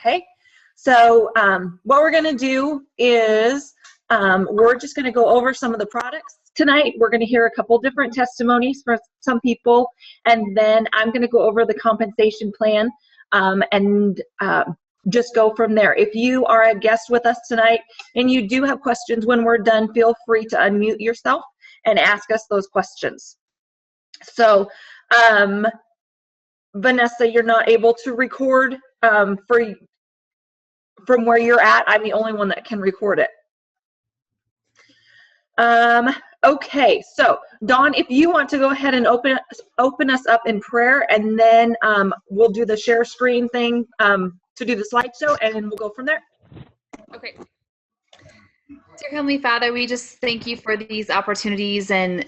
Okay, so what we're going to do is we're just going to go over some of the products tonight. We're going to hear a couple different testimonies from some people, and then I'm going to go over the compensation plan and just go from there. If you are a guest with us tonight and you do have questions when we're done, feel free to unmute yourself and ask us those questions. So, Vanessa, you're not able to record from where you're at. I'm the only one that can record it. Okay, so Dawn, if you want to go ahead and open us up in prayer, and then we'll do the share screen thing to do the slideshow, and then we'll go from there. Okay. Dear Heavenly Father, we just thank you for these opportunities and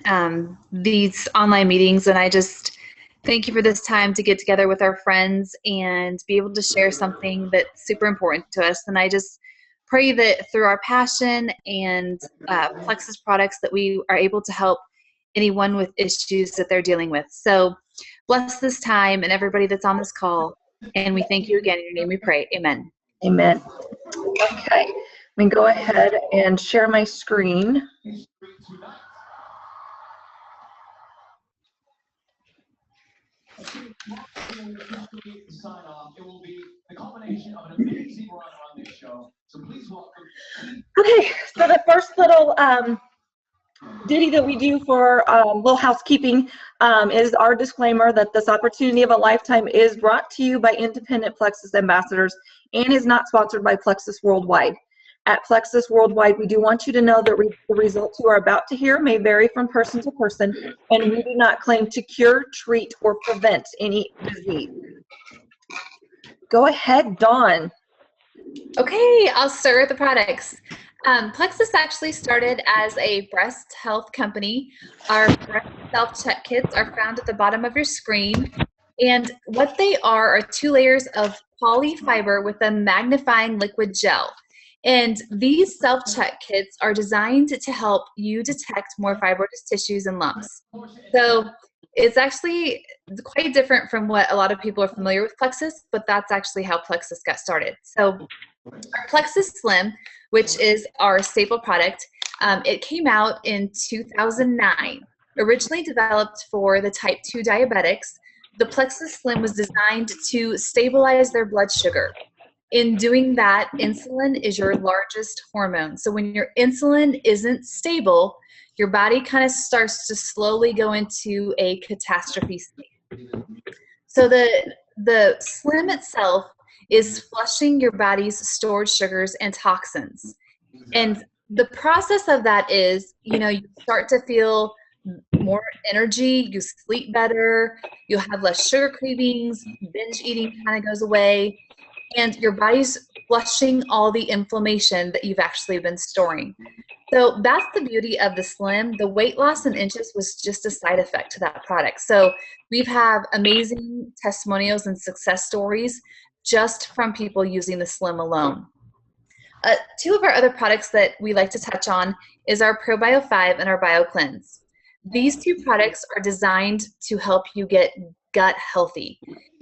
these online meetings, and I just thank you for this time to get together with our friends and be able to share something that's super important to us. And I just pray that through our passion and Plexus products that we are able to help anyone with issues that they're dealing with. So bless this time and everybody that's on this call, and we thank you again. In your name we pray. Amen. Amen. Okay, let me go ahead and share my screen. Okay, so the first little ditty that we do for little housekeeping is our disclaimer that this opportunity of a lifetime is brought to you by independent Plexus ambassadors and is not sponsored by Plexus Worldwide. At Plexus Worldwide, we do want you to know that the results you are about to hear may vary from person to person, and we do not claim to cure, treat, or prevent any disease. Go ahead, Dawn. Okay, I'll start with the products. Plexus actually started as a breast health company. Our breast self-check kits are found at the bottom of your screen. And what they are 2 layers of polyfiber with a magnifying liquid gel. And these self-check kits are designed to help you detect more fibrous tissues and lumps. So it's actually quite different from what a lot of people are familiar with Plexus, but that's actually how Plexus got started. So our Plexus Slim, which is our staple product, it came out in 2009. Originally developed for the type 2 diabetics, the Plexus Slim was designed to stabilize their blood sugar. In doing that, insulin is your largest hormone. So when your insulin isn't stable, your body kind of starts to slowly go into a catastrophe state. So the Slim itself is flushing your body's stored sugars and toxins. And the process of that is, you start to feel more energy, you sleep better, you'll have less sugar cravings, binge eating kind of goes away, and your body's flushing all the inflammation that you've actually been storing. So that's the beauty of the Slim. The weight loss in inches was just a side effect to that product. So we've had amazing testimonials and success stories just from people using the Slim alone. 2 of our other products that we like to touch on is our ProBio 5 and our BioCleanse. These 2 products are designed to help you get gut healthy.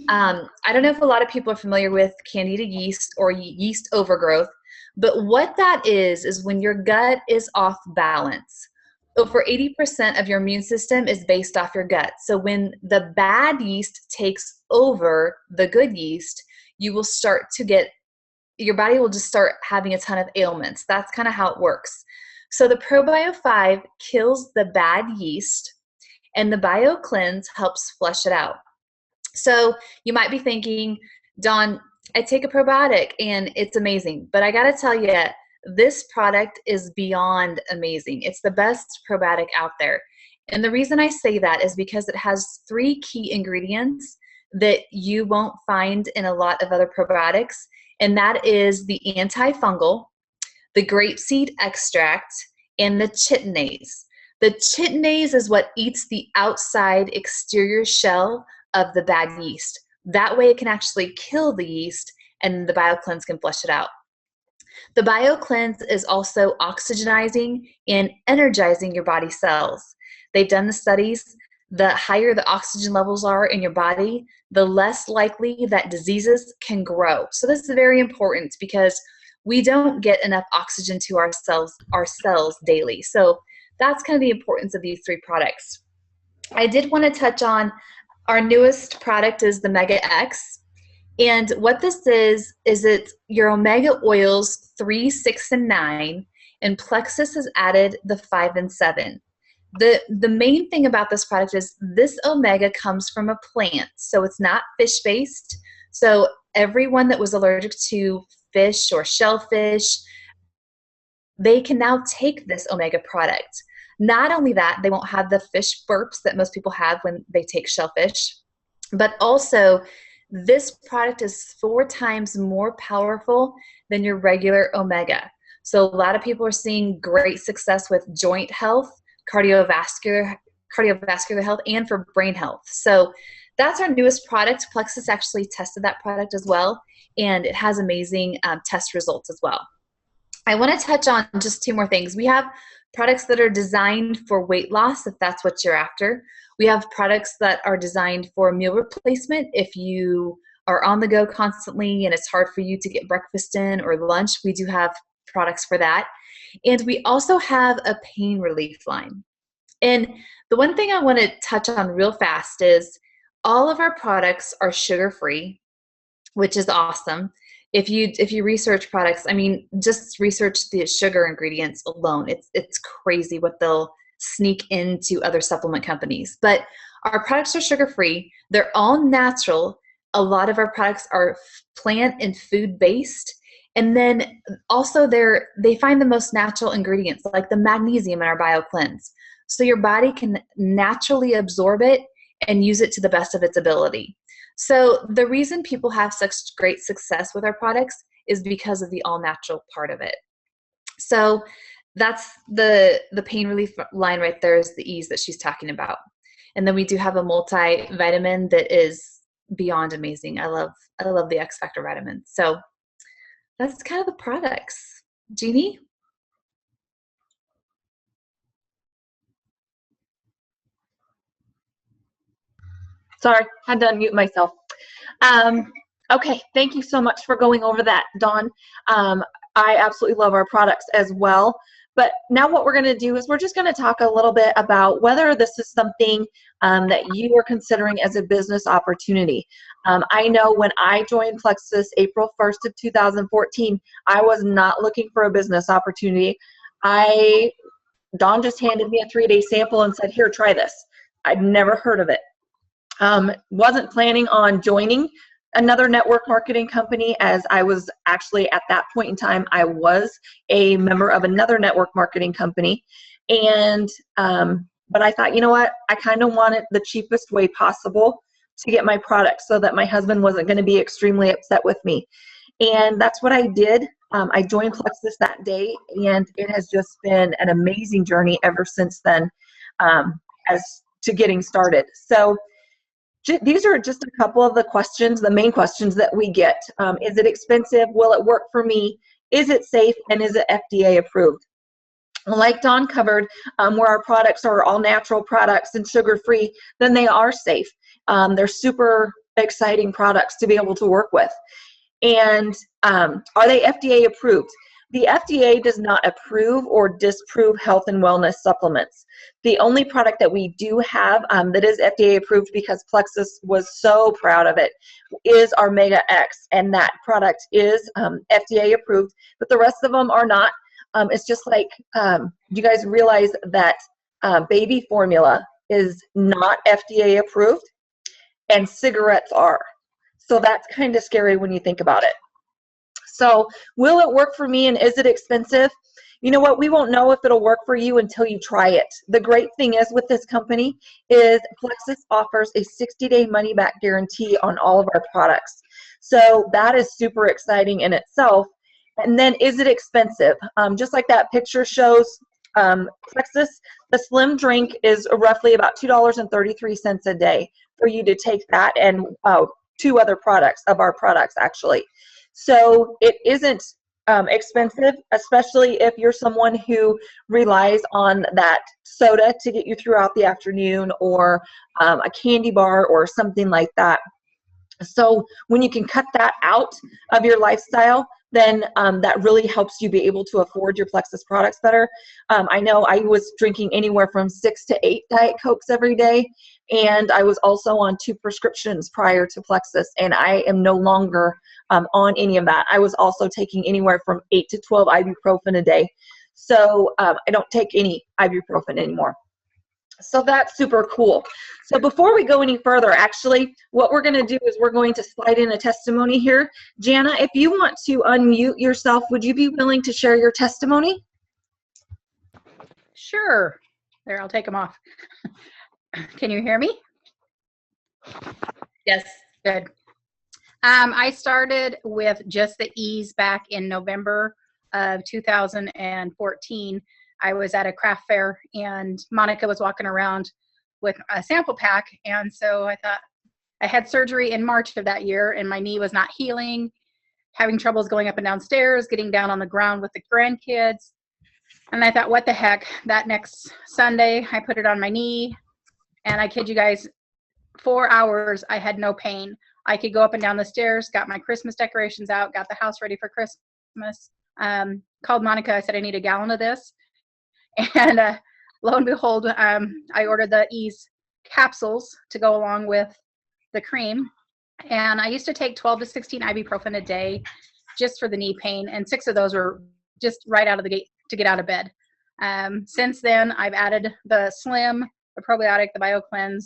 I don't know if a lot of people are familiar with Candida yeast or yeast overgrowth, but what that is when your gut is off balance. Over 80% of your immune system is based off your gut. So when the bad yeast takes over the good yeast, you will start to your body will just start having a ton of ailments. That's kind of how it works. So the ProBio 5 kills the bad yeast, and the BioCleanse helps flush it out. So you might be thinking, Dawn, I take a probiotic and it's amazing, but I got to tell you, this product is beyond amazing. It's the best probiotic out there. And the reason I say that is because it has 3 key ingredients that you won't find in a lot of other probiotics, and that is the antifungal, the grapeseed extract, and the chitinase. The chitinase is what eats the outside exterior shell of the bad yeast. That way it can actually kill the yeast, and the BioCleanse can flush it out. The BioCleanse is also oxygenizing and energizing your body cells. They've done the studies the higher the oxygen levels are in your body, the less likely that diseases can grow. So this is very important because we don't get enough oxygen to our cells daily. So that's kind of the importance of these 3 products. I did want to touch on our newest product is the Mega X. And what this is it's your omega oils 3, 6, and 9, and Plexus has added the 5 and 7. The main thing about this product is this omega comes from a plant, so it's not fish-based. So everyone that was allergic to fish or shellfish, they can now take this omega product. Not only that, they won't have the fish burps that most people have when they take shellfish, but also this product is 4 times more powerful than your regular omega. So a lot of people are seeing great success with joint health, cardiovascular health, and for brain health. So that's our newest product. Plexus actually tested that product as well, and it has amazing test results as well. I want to touch on just 2 more things. We have products that are designed for weight loss, if that's what you're after. We have products that are designed for meal replacement. If you are on the go constantly and it's hard for you to get breakfast in or lunch, we do have products for that. And we also have a pain relief line. And the one thing I want to touch on real fast is all of our products are sugar-free, which is awesome. If you research products, I mean, just research the sugar ingredients alone. It's crazy what they'll sneak into other supplement companies. But our products are sugar-free. They're all natural. A lot of our products are plant and food-based. And then also they find the most natural ingredients, like the magnesium in our BioCleanse. So your body can naturally absorb it and use it to the best of its ability. So the reason people have such great success with our products is because of the all-natural part of it. So that's the pain relief line right there is the ease that she's talking about. And then we do have a multivitamin that is beyond amazing. I love the X Factor vitamins. So that's kind of the products. Jeannie? Sorry, had to unmute myself. Okay, thank you so much for going over that, Dawn. I absolutely love our products as well. But now what we're going to do is we're just going to talk a little bit about whether this is something that you are considering as a business opportunity. I know when I joined Plexus April 1st of 2014, I was not looking for a business opportunity. Dawn just handed me a 3-day sample and said, here, try this. I'd never heard of it. Wasn't planning on joining another network marketing company, as I was actually at that point in time, I was a member of another network marketing company. And, but I thought, you know what, I kind of wanted the cheapest way possible to get my product so that my husband wasn't going to be extremely upset with me. And that's what I did. I joined Plexus that day, and it has just been an amazing journey ever since then, as to getting started. So these are just a couple of the questions, the main questions that we get. Is it expensive? Will it work for me? Is it safe? And is it FDA approved? Like Dawn covered, where our products are all natural products and sugar-free, then they are safe. They're super exciting products to be able to work with. And are they FDA approved? The FDA does not approve or disapprove health and wellness supplements. The only product that we do have that is FDA approved, because Plexus was so proud of it, is our Mega X, and that product is FDA approved, but the rest of them are not. It's just like, you guys realize that baby formula is not FDA approved, and cigarettes are. So that's kind of scary when you think about it. So will it work for me, and is it expensive? You know what? We won't know if it'll work for you until you try it. The great thing is with this company is Plexus offers a 60-day money-back guarantee on all of our products. So that is super exciting in itself. And then, is it expensive? Just like that picture shows, Plexus, the Slim drink is roughly about $2.33 a day for you to take that and 2 other products of our products, actually. So it isn't expensive, especially if you're someone who relies on that soda to get you throughout the afternoon, or a candy bar or something like that. So when you can cut that out of your lifestyle, then that really helps you be able to afford your Plexus products better. I know I was drinking anywhere from 6 to 8 Diet Cokes every day, and I was also on 2 prescriptions prior to Plexus, and I am no longer on any of that. I was also taking anywhere from 8 to 12 ibuprofen a day. So I don't take any ibuprofen anymore. So that's super cool. So before we go any further, actually, what we're going to do is we're going to slide in a testimony here. Jana, if you want to unmute yourself, would you be willing to share your testimony? Sure. There, I'll take them off. Can you hear me? Yes. Good. I started with just the Ease back in November of 2014. I was at a craft fair, and Monica was walking around with a sample pack, and so I thought, I had surgery in March of that year, and my knee was not healing, having troubles going up and down stairs, getting down on the ground with the grandkids, and I thought, what the heck. That next Sunday, I put it on my knee, and I kid you guys, 4 hours, I had no pain. I could go up and down the stairs, got my Christmas decorations out, got the house ready for Christmas, called Monica, I said, I need a gallon of this. And lo and behold, I ordered the Ease capsules to go along with the cream. And I used to take 12 to 16 ibuprofen a day just for the knee pain. And 6 of those were just right out of the gate to get out of bed. Since then, I've added the Slim, the probiotic, the BioCleanse,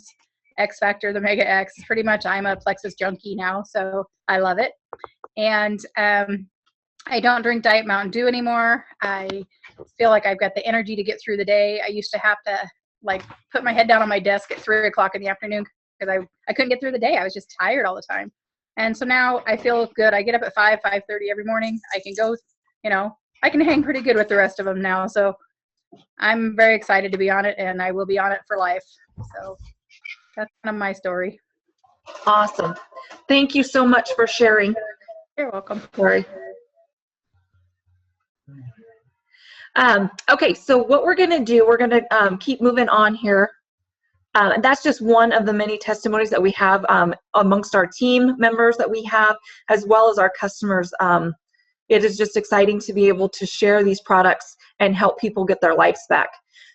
X Factor, the Mega X. Pretty much I'm a Plexus junkie now, so I love it. And I don't drink Diet Mountain Dew anymore. I feel like I've got the energy to get through the day. I used to have to like put my head down on my desk at 3 o'clock in the afternoon because I couldn't get through the day. I was just tired all the time. And so now I feel good. I get up at 5:30 every morning. I can go, I can hang pretty good with the rest of them now. So I'm very excited to be on it, and I will be on it for life. So that's kind of my story. Awesome. Thank you so much for sharing. You're welcome. Sorry. Okay, so what we're going to do, we're going to keep moving on here. And that's just one of the many testimonies that we have amongst our team members that we have, as well as our customers. It is just exciting to be able to share these products and help people get their lives back.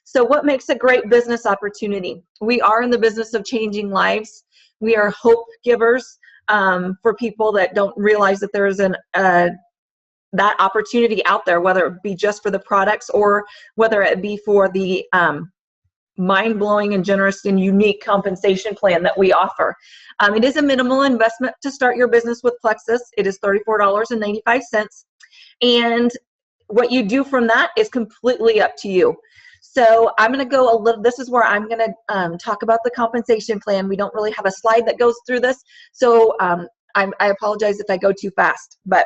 So what makes a great business opportunity? We are in the business of changing lives. We are hope givers for people that don't realize that there is that opportunity out there, whether it be just for the products or whether it be for the mind-blowing and generous and unique compensation plan that we offer. It is a minimal investment to start your business with Plexus. It is $34.95. And what you do from that is completely up to you. So I'm going to go a little, this is where I'm going to talk about the compensation plan. We don't really have a slide that goes through this. So I apologize if I go too fast, but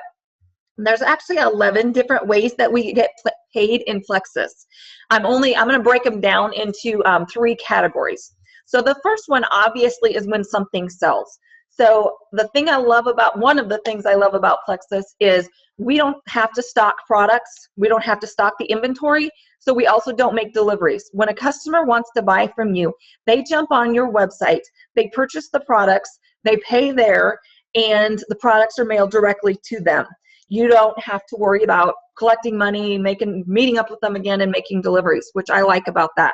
there's actually 11 different ways that we get paid in Plexus. I'm going to break them down into 3 categories. So the first one obviously is when something sells. So one of the things I love about Plexus is we don't have to stock products. We don't have to stock the inventory. So we also don't make deliveries. When a customer wants to buy from you, they jump on your website, they purchase the products, they pay there, and the products are mailed directly to them. You don't have to worry about collecting money, meeting up with them again and making deliveries, which I like about that.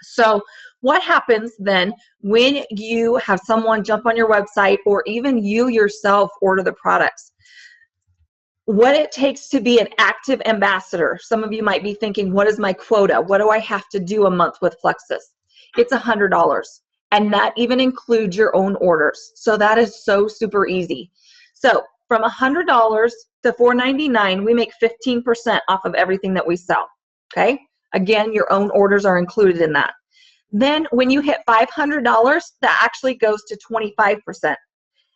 So what happens then when you have someone jump on your website or even you yourself order the products? What it takes to be an active ambassador. Some of you might be thinking, what is my quota? What do I have to do a month with Plexus? It's $100, and that even includes your own orders. So that is so super easy. So from $100 to $4.99, we make 15% off of everything that we sell, okay? Again, your own orders are included in that. Then when you hit $500, that actually goes to 25%.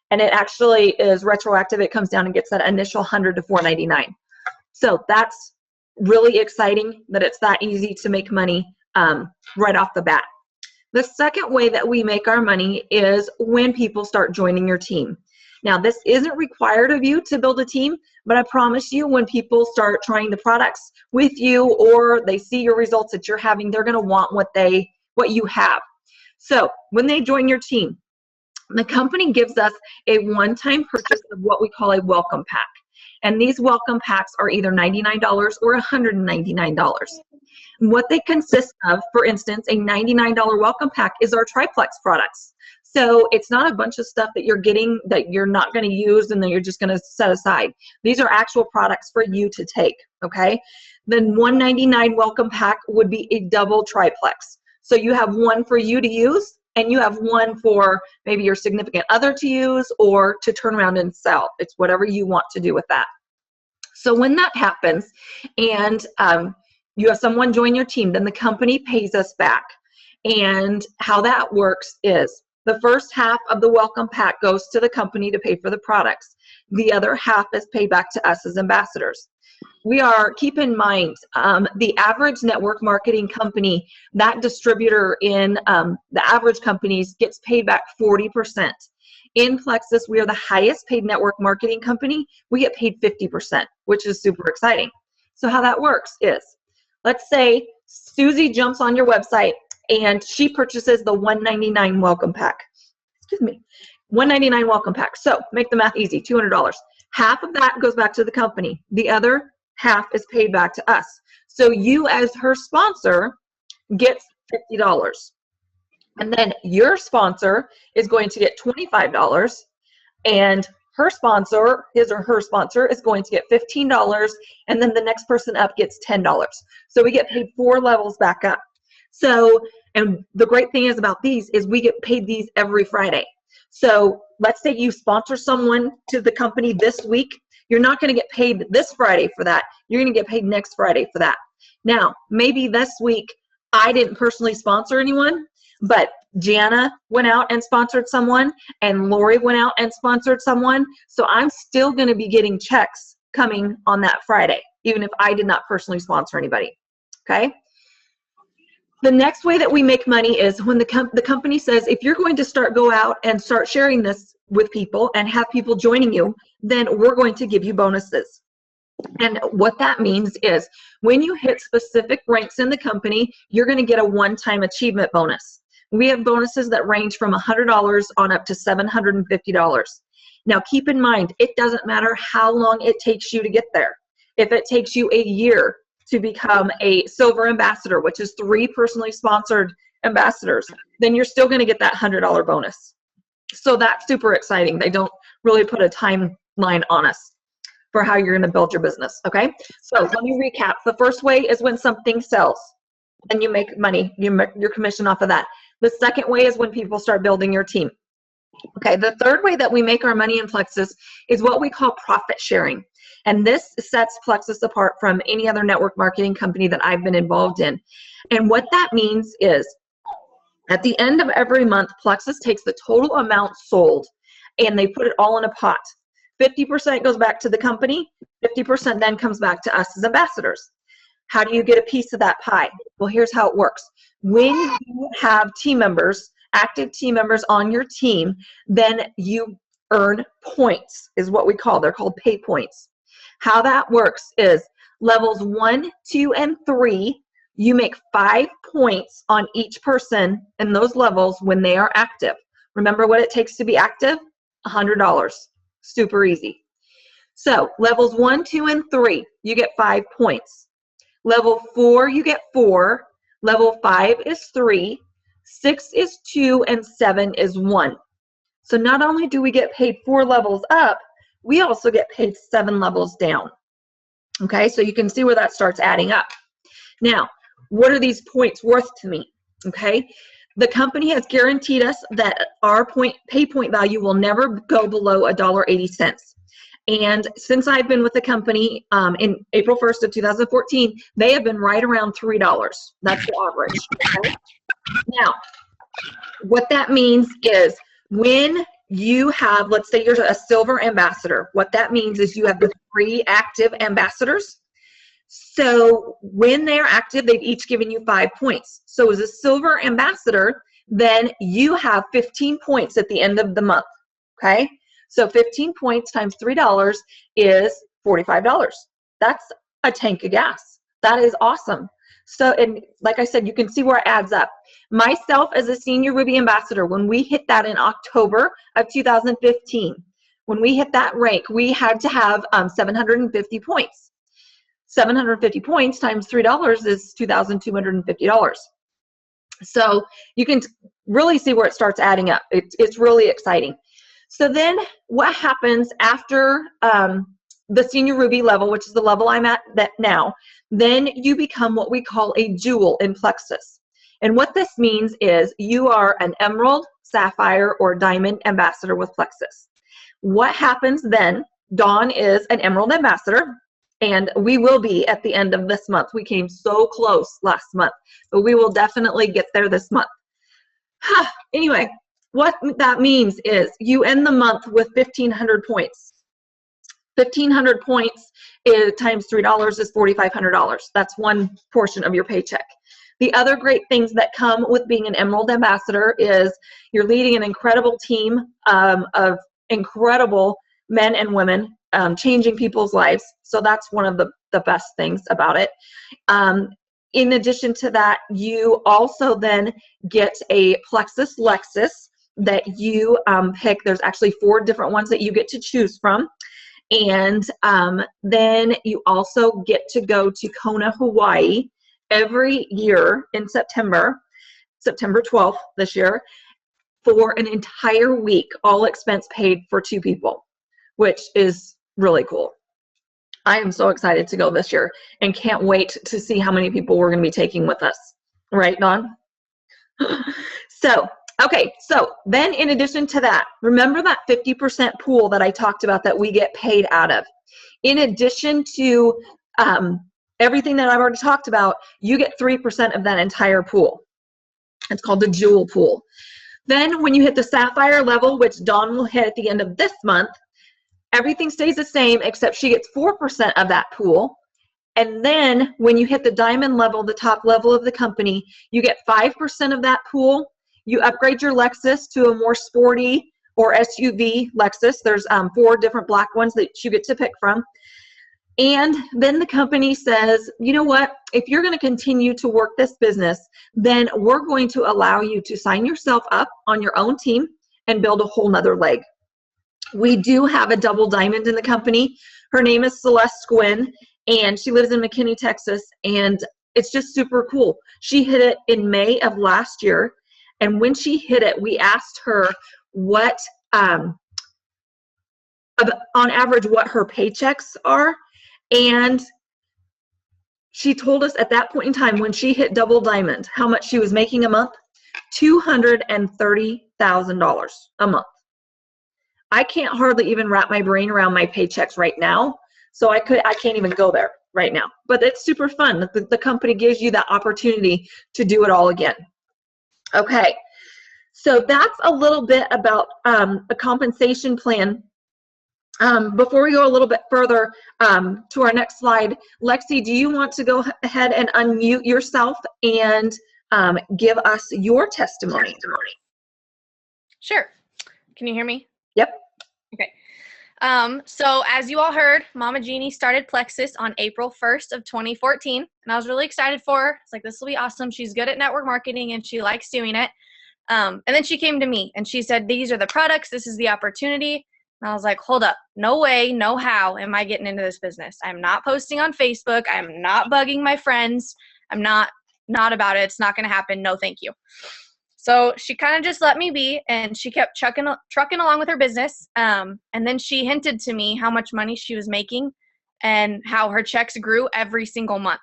And it actually is retroactive. It comes down and gets that initial $100 to $4.99. So that's really exciting that it's that easy to make money right off the bat. The second way that we make our money is when people start joining your team. Now, this isn't required of you to build a team, but I promise you when people start trying the products with you or they see your results that you're having, they're going to want what you have. So when they join your team, the company gives us a one-time purchase of what we call a welcome pack. And these welcome packs are either $99 or $199. What they consist of, for instance, a $99 welcome pack is our Triplex products. So it's not a bunch of stuff that you're getting that you're not going to use and then you're just going to set aside. These are actual products for you to take, okay? Then $199 welcome pack would be a double Triplex. So you have one for you to use and you have one for maybe your significant other to use or to turn around and sell. It's whatever you want to do with that. So when that happens and you have someone join your team, then the company pays us back. And how that works is the first half of the welcome pack goes to the company to pay for the products. The other half is paid back to us as ambassadors. Keep in mind, the average network marketing company, that distributor in the average companies gets paid back 40%. In Plexus, we are the highest paid network marketing company. We get paid 50%, which is super exciting. So how that works is, let's say Susie jumps on your website and she purchases the $199 welcome pack. Excuse me, $199 welcome pack. So make the math easy, $200. Half of that goes back to the company. The other half is paid back to us. So you as her sponsor gets $50. And then your sponsor is going to get $25. And her sponsor, his or her sponsor, is going to get $15. And then the next person up gets $10. So we get paid 4 levels back up. So, and the great thing is about these is we get paid these every Friday. So let's say you sponsor someone to the company this week. You're not going to get paid this Friday for that. You're going to get paid next Friday for that. Now, maybe this week I didn't personally sponsor anyone, but Jana went out and sponsored someone and Lori went out and sponsored someone. So I'm still going to be getting checks coming on that Friday, even if I did not personally sponsor anybody. Okay? The next way that we make money is when the company says, if you're going to go out and start sharing this with people and have people joining you, then we're going to give you bonuses. And what that means is when you hit specific ranks in the company, you're going to get a one-time achievement bonus. We have bonuses that range from $100 on up to $750. Now, keep in mind, it doesn't matter how long it takes you to get there. If it takes you a year to become a silver ambassador, which is 3 personally sponsored ambassadors, then you're still going to get that $100 bonus. So that's super exciting. They don't really put a timeline on us for how you're going to build your business. Okay. So let me recap. The first way is when something sells and you make money, you make your commission off of that. The second way is when people start building your team. Okay. The third way that we make our money in Plexus is what we call profit sharing. And this sets Plexus apart from any other network marketing company that I've been involved in. And what that means is at the end of every month, Plexus takes the total amount sold and they put it all in a pot. 50% goes back to the company, 50% then comes back to us as ambassadors. How do you get a piece of that pie? Well, here's how it works. When you have team members, active team members on your team, then you earn points, is what we call, they're called pay points. How that works is levels 1, 2, and 3, you make 5 points on each person in those levels when they are active. Remember what it takes to be active? $100. Super easy. So levels 1, 2, and 3, you get 5 points. Level 4, you get 4. Level 5 is 3. 6 is 2, and 7 is 1. So not only do we get paid 4 levels up, we also get paid 7 levels down. Okay, so you can see where that starts adding up. Now, what are these points worth to me? Okay, the company has guaranteed us that our pay point value will never go below $1.80. And since I've been with the company in April 1st of 2014, they have been right around $3. That's the average. Okay? Now, what that means is when you have, let's say you're a silver ambassador, what that means is you have the 3 active ambassadors. So when they're active, they've each given you 5 points. So as a silver ambassador, then you have 15 points at the end of the month, okay? So 15 points times $3 is $45. That's a tank of gas. That is awesome. So, and like I said, you can see where it adds up. Myself as a senior Ruby ambassador, when we hit that in October of 2015, when we hit that rank, we had to have 750 points. 750 points times $3 is $2,250. So you can really see where it starts adding up. It's really exciting. So then what happens after the senior Ruby level, which is the level I'm at now, then you become what we call a jewel in Plexus. And what this means is you are an emerald, sapphire, or diamond ambassador with Plexus. What happens then, Dawn is an emerald ambassador, and we will be at the end of this month. We came so close last month, but we will definitely get there this month. Anyway, what that means is you end the month with 1,500 points. 1,500 points times $3 is $4,500. That's one portion of your paycheck. The other great things that come with being an Emerald Ambassador is you're leading an incredible team of incredible men and women, changing people's lives. So that's one of the best things about it. In addition to that, you also then get a Plexus Lexus that you pick. There's actually 4 different ones that you get to choose from. And then you also get to go to Kona, Hawaii every year in September 12th this year, for an entire week, all expense paid for 2 people, which is really cool. I am so excited to go this year and can't wait to see how many people we're going to be taking with us. Right, Dawn? So, okay, so then in addition to that, remember that 50% pool that I talked about that we get paid out of. In addition to everything that I've already talked about, you get 3% of that entire pool. It's called the jewel pool. Then when you hit the sapphire level, which Dawn will hit at the end of this month, everything stays the same except she gets 4% of that pool. And then when you hit the diamond level, the top level of the company, you get 5% of that pool. You upgrade your Lexus to a more sporty or SUV Lexus. There's 4 different black ones that you get to pick from. And then the company says, you know what, if you're going to continue to work this business, then we're going to allow you to sign yourself up on your own team and build a whole nother leg. We do have a double diamond in the company. Her name is Celeste Gwynn, and she lives in McKinney, Texas, and it's just super cool. She hit it in May of last year, and when she hit it, we asked her what, on average, what her paychecks are, and she told us at that point in time when she hit double diamond how much she was making a month. $230,000 a month. I can't hardly even wrap my brain around my paychecks right now, so I can't even go there right now. But it's super fun. The company gives you that opportunity to do it all again. Okay, so that's a little bit about a compensation plan. Before we go a little bit further to our next slide, Lexi, do you want to go ahead and unmute yourself and give us your testimony? Sure. Can you hear me? Yep. Okay. So as you all heard, Mama Jeannie started Plexus on April 1st of 2014, and I was really excited for her. It's like, this will be awesome. She's good at network marketing and she likes doing it. And then she came to me and she said, these are the products. This is the opportunity. And I was like, hold up. No way, no how am I getting into this business? I'm not posting on Facebook. I'm not bugging my friends. I'm not about it. It's not going to happen. No, thank you. So she kind of just let me be, and she kept trucking along with her business. And then she hinted to me how much money she was making and how her checks grew every single month.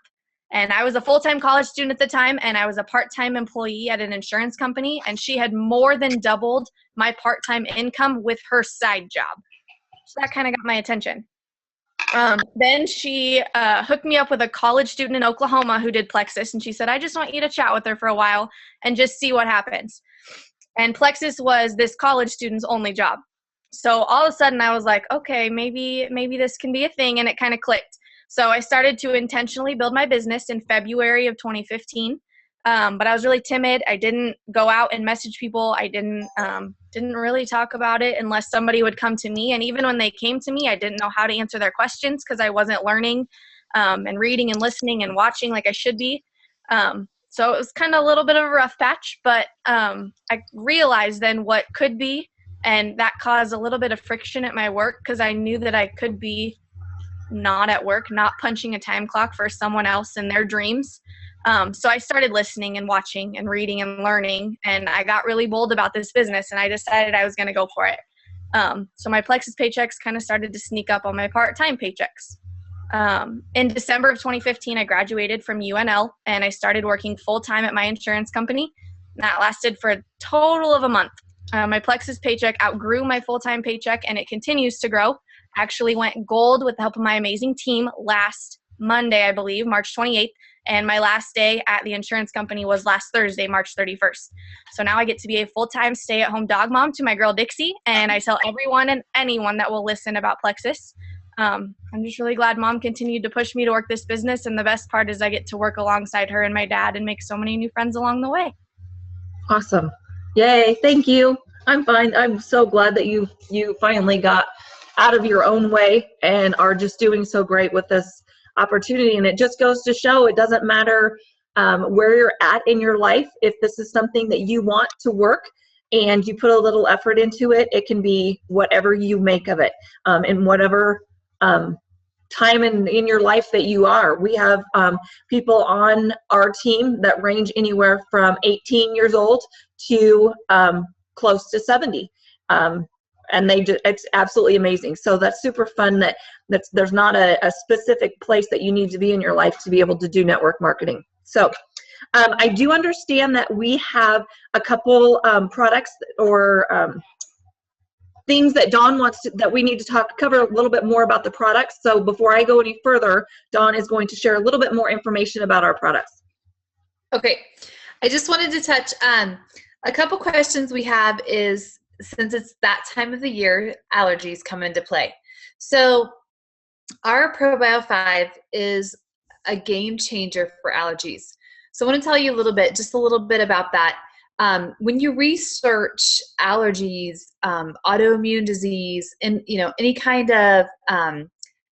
And I was a full-time college student at the time, and I was a part-time employee at an insurance company, and she had more than doubled my part-time income with her side job. So that kind of got my attention. Then she hooked me up with a college student in Oklahoma who did Plexus, and she said, I just want you to chat with her for a while and just see what happens. And Plexus was this college student's only job. So all of a sudden I was like, okay, maybe this can be a thing, and it kind of clicked. So I started to intentionally build my business in February of 2015. but I was really timid. I didn't go out and message people. I didn't really talk about it unless somebody would come to me. And even when they came to me, I didn't know how to answer their questions because I wasn't learning and reading and listening and watching like I should be. So it was kind of a little bit of a rough patch, but I realized then what could be, and that caused a little bit of friction at my work because I knew that I could be not at work, not punching a time clock for someone else and their dreams. So I started listening and watching and reading and learning, and I got really bold about this business, and I decided I was going to go for it. So my Plexus paychecks kind of started to sneak up on my part-time paychecks. In December of 2015, I graduated from UNL, and I started working full-time at my insurance company. That lasted for a total of a month. My Plexus paycheck outgrew my full-time paycheck, and it continues to grow. Actually went gold with the help of my amazing team last Monday, I believe, March 28th. And my last day at the insurance company was last Thursday, March 31st. So now I get to be a full-time stay-at-home dog mom to my girl Dixie, and I tell everyone and anyone that will listen about Plexus. I'm just really glad Mom continued to push me to work this business, and the best part is I get to work alongside her and my dad and make so many new friends along the way. Awesome. Yay. Thank you. I'm fine. I'm so glad that you finally got out of your own way and are just doing so great with this opportunity. And it just goes to show it doesn't matter where you're at in your life. If this is something that you want to work and you put a little effort into it, it can be whatever you make of it, in whatever time in your life that you are. We have people on our team that range anywhere from 18 years old to close to 70. And it's absolutely amazing. So that's super fun that there's not a specific place that you need to be in your life to be able to do network marketing. So I do understand that we have a couple products or things that Dawn that we need to cover a little bit more about the products. So before I go any further, Dawn is going to share a little bit more information about our products. Okay, I just wanted to touch a couple questions we have is, since it's that time of the year, allergies come into play. So our ProBio 5 is a game changer for allergies. So I want to tell you just a little bit about that. When you research allergies, autoimmune disease, and any kind of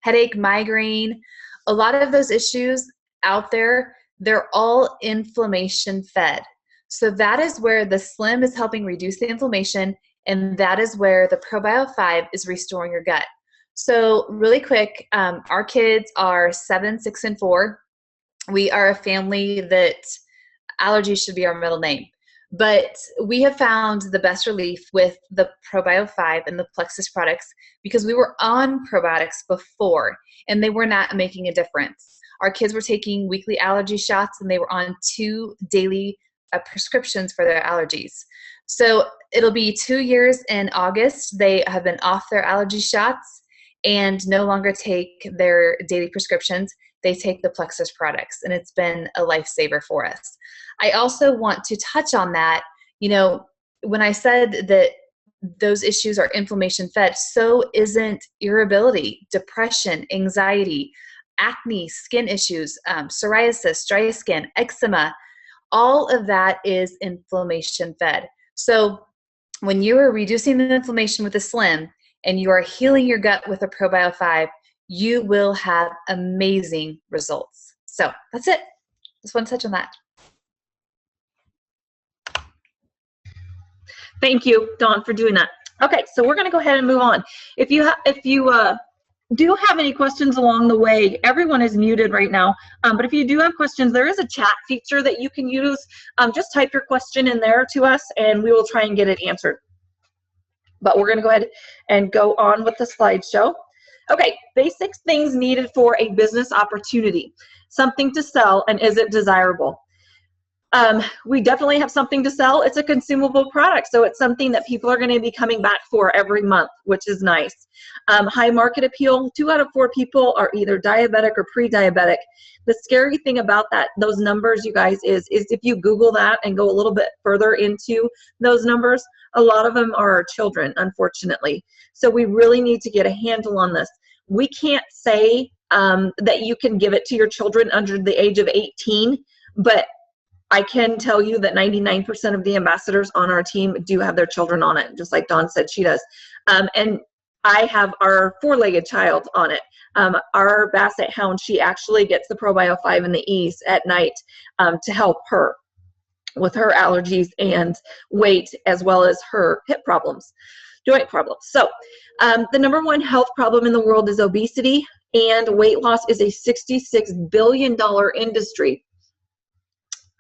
headache, migraine, a lot of those issues out there, they're all inflammation fed. So that is where the Slim is helping reduce the inflammation, and that is where the ProBio 5 is restoring your gut. So really quick, our kids are 7, 6, and 4. We are a family that allergies should be our middle name. But we have found the best relief with the ProBio 5 and the Plexus products because we were on probiotics before, and they were not making a difference. Our kids were taking weekly allergy shots, and they were on 2 daily prescriptions for their allergies. So it'll be 2 years in August. They have been off their allergy shots and no longer take their daily prescriptions. They take the Plexus products, and it's been a lifesaver for us. I also want to touch on that, when I said that those issues are inflammation fed, so isn't irritability, depression, anxiety, acne, skin issues, psoriasis, dry skin, eczema. All of that is inflammation fed. So when you are reducing the inflammation with a Slim and you are healing your gut with a ProBio 5, you will have amazing results. So that's it. Just want to touch on that. Thank you, Dawn, for doing that. Okay, so we're going to go ahead and move on. If you do have any questions along the way, everyone is muted right now. But if you do have questions, there is a chat feature that you can use. Just type your question in there to us, and we will try and get it answered. But we're going to go ahead and go on with the slideshow. Okay, basic things needed for a business opportunity. Something to sell, and is it desirable? We definitely have something to sell. It's a consumable product, so it's something that people are going to be coming back for every month, which is nice. High market appeal, 2 out of 4 people are either diabetic or pre-diabetic. The scary thing about those numbers, you guys, is if you Google that and go a little bit further into those numbers, a lot of them are our children, unfortunately. So we really need to get a handle on this. We can't say that you can give it to your children under the age of 18, but I can tell you that 99% of the ambassadors on our team do have their children on it, just like Dawn said she does. And I have our 4-legged child on it. Our Basset Hound, she actually gets the ProBio 5 and the E's at night to help her with her allergies and weight, as well as her hip problems, joint problems. So the number one health problem in the world is obesity, and weight loss is a $66 billion industry.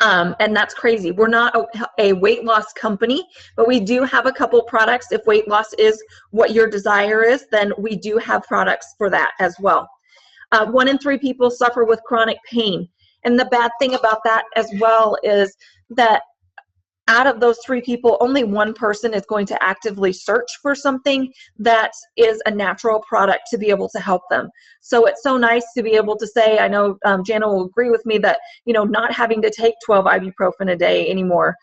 And that's crazy. We're not a weight loss company, but we do have a couple products. If weight loss is what your desire is, then we do have products for that as well. 1 in 3 people suffer with chronic pain. And the bad thing about that as well is that out of those 3 people, only 1 person is going to actively search for something that is a natural product to be able to help them. So it's so nice to be able to say, I know Jana will agree with me that, you know, not having to take 12 ibuprofen a day anymore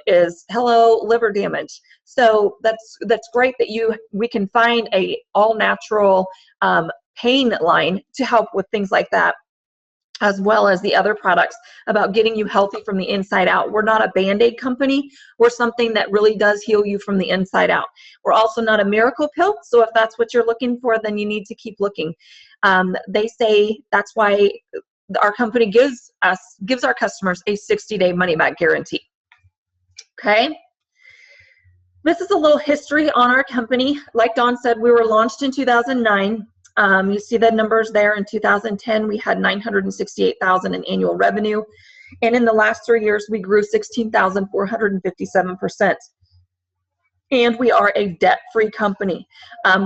is hello liver damage. So that's great that we can find a all natural pain line to help with things like that, as well as the other products about getting you healthy from the inside out. We're not a Band-Aid company. We're something that really does heal you from the inside out. We're also not a miracle pill, so if that's what you're looking for, then you need to keep looking. They say that's why our company gives our customers a 60-day money-back guarantee. Okay? This is a little history on our company. Like Dawn said, we were launched in 2009. You see the numbers there. In 2010, we had $968,000 in annual revenue. And in the last 3 years, we grew 16,457%. And we are a debt-free company.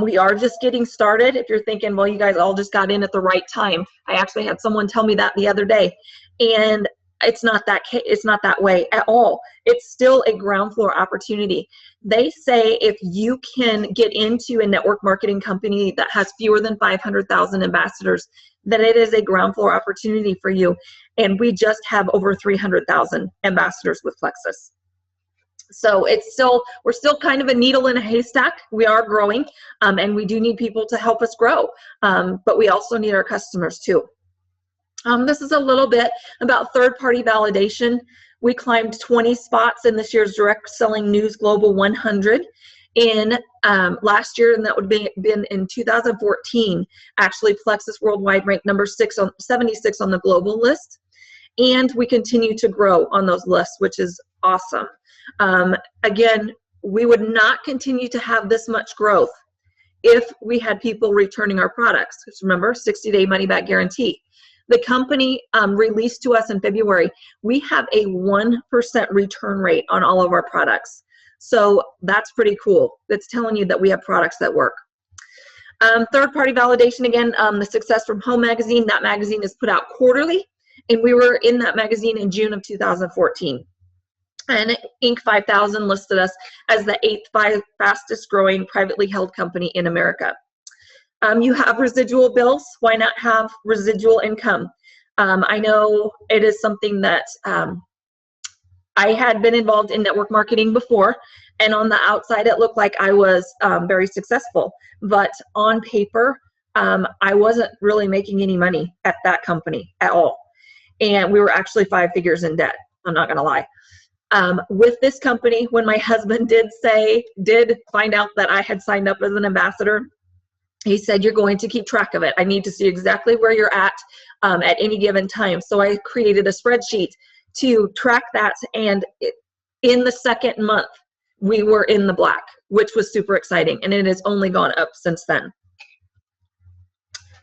We are just getting started. If you're thinking, well, you guys all just got in at the right time. I actually had someone tell me that the other day. And it's not that way at all. It's still a ground floor opportunity. They say if you can get into a network marketing company that has fewer than 500,000 ambassadors, that it is a ground floor opportunity for you. And we just have over 300,000 ambassadors with Plexus. So we're still kind of a needle in a haystack. We are growing, and we do need people to help us grow. But we also need our customers too. This is a little bit about third-party validation. We climbed 20 spots in this year's Direct Selling News Global 100 in last year, and that would have been in 2014. Actually, Plexus Worldwide ranked number 76 on the global list, and we continue to grow on those lists, which is awesome. Again, we would not continue to have this much growth if we had people returning our products. Because remember, 60-day money-back guarantee. The company released to us in February, we have a 1% return rate on all of our products. So that's pretty cool. That's telling you that we have products that work. Third-party validation, again, the Success from Home magazine. That magazine is put out quarterly, and we were in that magazine in June of 2014. And Inc. 5000 listed us as the 8th fastest growing privately held company in America. You have residual bills. Why not have residual income? I know it is something that I had been involved in network marketing before, and on the outside it looked like I was very successful. But on paper, I wasn't really making any money at that company at all. And we were actually 5 figures in debt. I'm not going to lie. With this company, when my husband did find out that I had signed up as an ambassador, he said, you're going to keep track of it. I need to see exactly where you're at any given time. So I created a spreadsheet to track that. And in the second month, we were in the black, which was super exciting. And it has only gone up since then.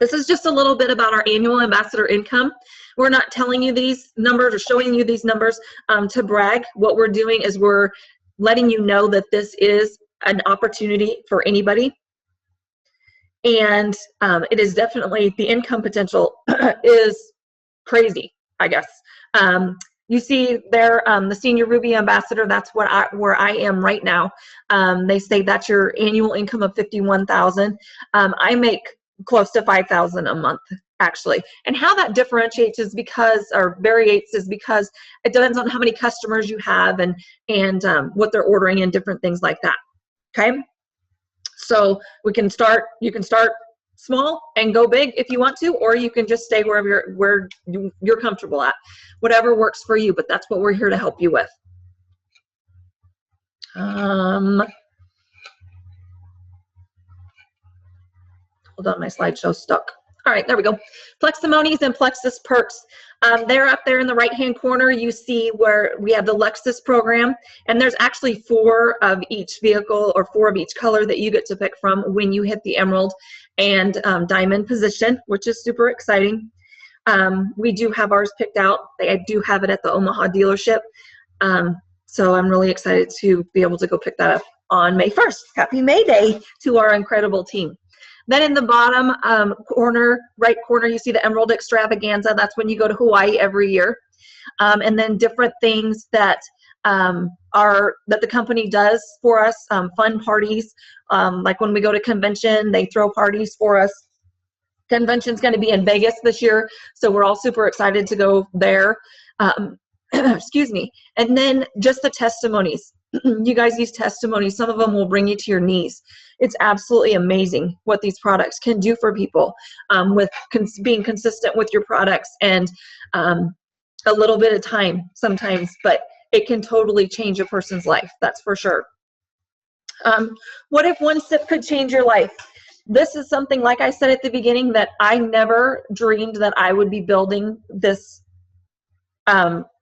This is just a little bit about our annual ambassador income. We're not telling you these numbers or showing you these numbers to brag. What we're doing is we're letting you know that this is an opportunity for anybody. And it is definitely, the income potential is crazy, I guess. You see there, the Senior Ruby Ambassador, that's where I am right now. They say that's your annual income of $51,000. I make close to $5,000 a month, actually. And how that differentiates is because, or variates is because it depends on how many customers you have and what they're ordering and different things like that, okay? So you can start small and go big if you want to, or you can just stay where you're comfortable at. Whatever works for you, but that's what we're here to help you with. Hold on, my slideshow's stuck. All right, there we go. Pleximonies and Plexus Perks. They're up there in the right-hand corner. You see where we have the Lexus program, and there's actually 4 of each vehicle or 4 of each color that you get to pick from when you hit the emerald and diamond position, which is super exciting. We do have ours picked out. I do have it at the Omaha dealership, so I'm really excited to be able to go pick that up on May 1st. Happy May Day to our incredible team. Then in the bottom right corner, you see the Emerald Extravaganza. That's when you go to Hawaii every year. And then different things that that the company does for us, fun parties. Like when we go to convention, they throw parties for us. Convention's going to be in Vegas this year, so we're all super excited to go there. Excuse me. And then just the testimonies. You guys use testimonies. Some of them will bring you to your knees. It's absolutely amazing what these products can do for people with being consistent with your products and a little bit of time sometimes, but it can totally change a person's life. That's for sure. What if one sip could change your life? This is something, like I said at the beginning, that I never dreamed that I would be building this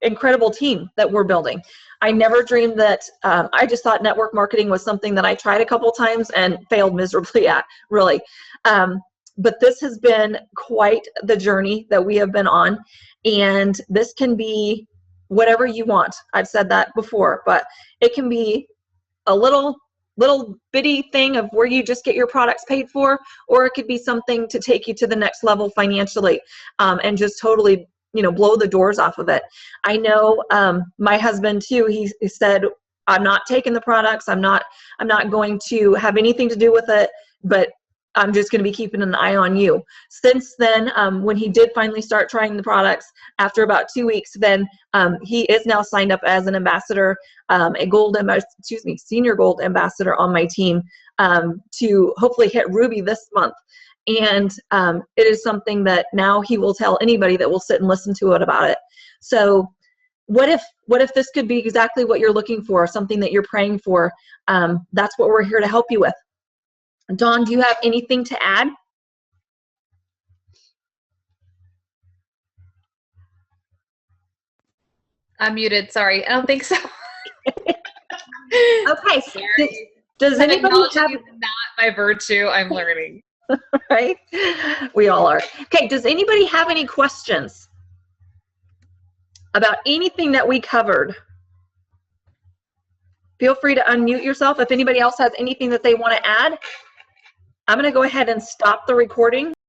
incredible team that we're building. I never dreamed that, I just thought network marketing was something that I tried a couple times and failed miserably at, really. But this has been quite the journey that we have been on, and this can be whatever you want. I've said that before, but it can be a little bitty thing of where you just get your products paid for, or it could be something to take you to the next level financially, and just totally blow the doors off of it. I know my husband too, he said, I'm not taking the products, I'm not going to have anything to do with it, but I'm just going to be keeping an eye on you. Since then, when he did finally start trying the products, after about 2 weeks, then he is now signed up as an ambassador, senior gold ambassador on my team, to hopefully hit Ruby this month. And it is something that now he will tell anybody that will sit and listen to it about it. So what if this could be exactly what you're looking for, something that you're praying for? That's what we're here to help you with. Dawn, do you have anything to add? I'm muted, sorry. I don't think so. Okay. Sorry. Does anybody have... is not my virtue, I'm learning. Right? We all are. Okay, does anybody have any questions about anything that we covered? Feel free to unmute yourself if anybody else has anything that they want to add. I'm going to go ahead and stop the recording.